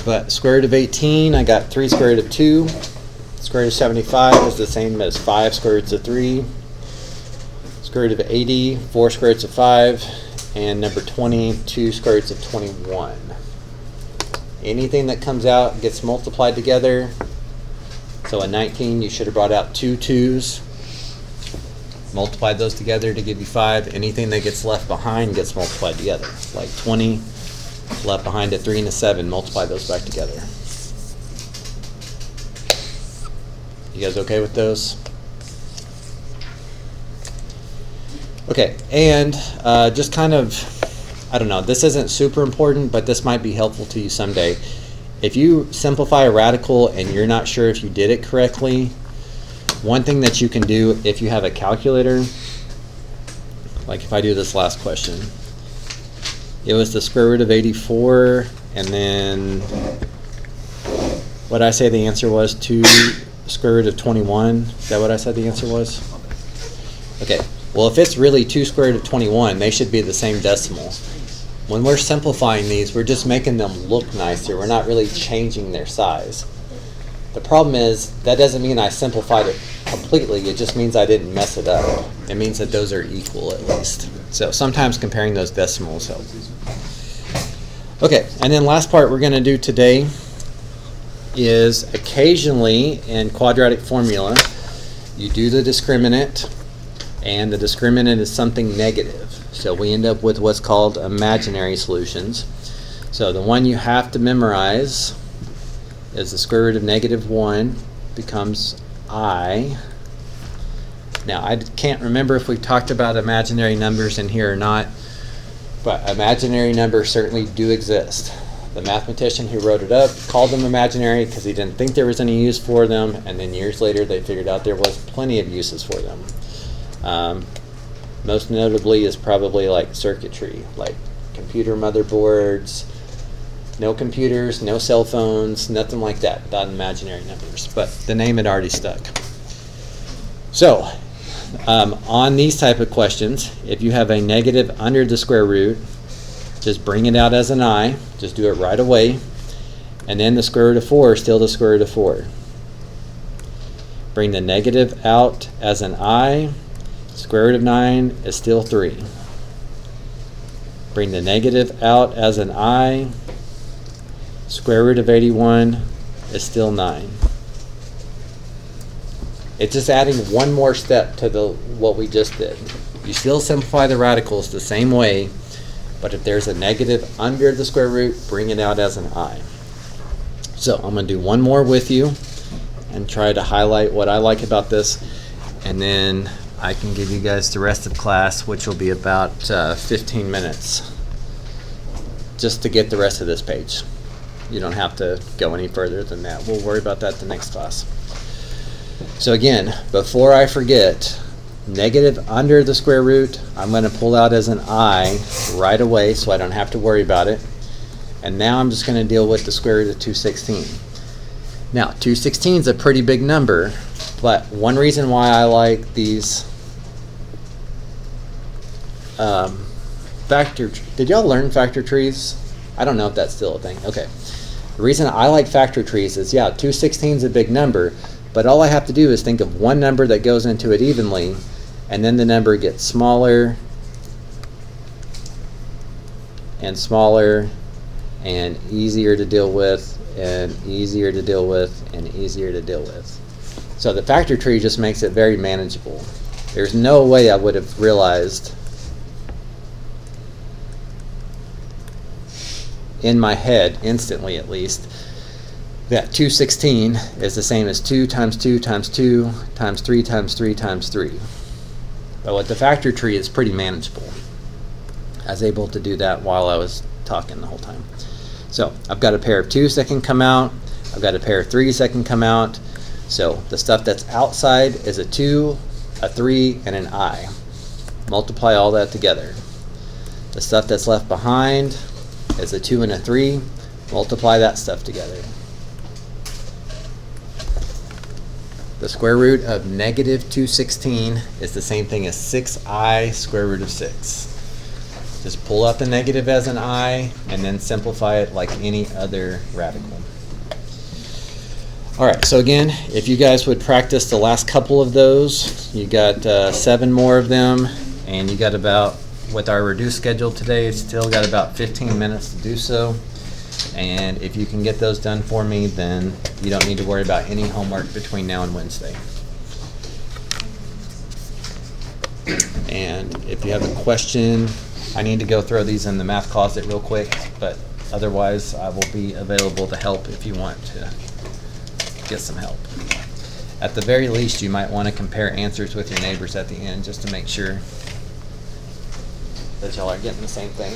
But square root of 18, I got 3 square root of 2. Square Square root of 75 is the same as 5 square roots of 3. Square root of 80, 4 square roots of 5. And number 20, 2 square roots of 21. Anything that comes out gets multiplied together. So in 19, you should have brought out 2 2s. Multiplied those together to give you 5. Anything that gets left behind gets multiplied together. Like 20, left behind a 3 and a 7. Multiply those back together. You guys okay with those? Okay, and just kind of, I don't know, this isn't super important, but this might be helpful to you someday. If you simplify a radical and you're not sure if you did it correctly, one thing that you can do if you have a calculator, like if I do this last question, it was the square root of 84, and then what I say the answer was, 2 square root of 21. Is that what I said the answer was? Okay. Well, if it's really 2 square root of 21, they should be the same decimal. When we're simplifying these, we're just making them look nicer. We're not really changing their size. The problem is, that doesn't mean I simplified it completely. It just means I didn't mess it up. It means that those are equal at least. So sometimes comparing those decimals helps. Okay, and then last part we're going to do today is occasionally in quadratic formula, you do the discriminant, and the discriminant is something negative. So we end up with what's called imaginary solutions. So the one you have to memorize is the square root of -1 becomes I. Now I can't remember if we talked about imaginary numbers in here or not, but imaginary numbers certainly do exist. The mathematician who wrote it up called them imaginary because he didn't think there was any use for them, and then years later they figured out there was plenty of uses for them. Most notably is probably like circuitry, like computer motherboards, no computers, no cell phones, nothing like that without imaginary numbers, but the name had already stuck. So on these type of questions, if you have a negative under the square root, just bring it out as an I, just do it right away, and then the square root of 4 is still the square root of 4. Bring the negative out as an I, square root of 9 is still 3. Bring the negative out as an I, square root of 81 is still 9. It's just adding one more step to what we just did. You still simplify the radicals the same way, but if there's a negative under the square root, bring it out as an I. So I'm going to do one more with you and try to highlight what I like about this, and then I can give you guys the rest of class, which will be about 15 minutes, just to get the rest of this page. You don't have to go any further than that. We'll worry about that the next class. So again, before I forget, negative under the square root, I'm going to pull out as an I right away so I don't have to worry about it. And now I'm just going to deal with the square root of 216. Now, 216 is a pretty big number, but one reason why I like these did y'all learn factor trees? I don't know if that's still a thing. Okay. The reason I like factor trees is, yeah, 216 is a big number, but all I have to do is think of one number that goes into it evenly, and then the number gets smaller and smaller and easier to deal with and easier to deal with and easier to deal with. So the factor tree just makes it very manageable. There's no way I would have realized in my head, instantly at least, that 216 is the same as 2 times 2 times 2 times 3 times 3 times 3. But with the factor tree, it's pretty manageable. I was able to do that while I was talking the whole time. So I've got a pair of 2s that can come out. I've got a pair of 3s that can come out. So the stuff that's outside is a 2, a 3, and an I. Multiply all that together. The stuff that's left behind is a 2 and a 3. Multiply that stuff together. The square root of negative 216 is the same thing as 6i square root of 6. Just pull out the negative as an I and then simplify it like any other radical. All right, so again, if you guys would practice the last couple of those, you got 7 more of them, and you got about, with our reduced schedule today, still got about 15 minutes to do so. And if you can get those done for me, then you don't need to worry about any homework between now and Wednesday. And if you have a question, I need to go throw these in the math closet real quick, but otherwise I will be available to help if you want to get some help. At the very least, you might want to compare answers with your neighbors at the end just to make sure that y'all are getting the same thing.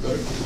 Good.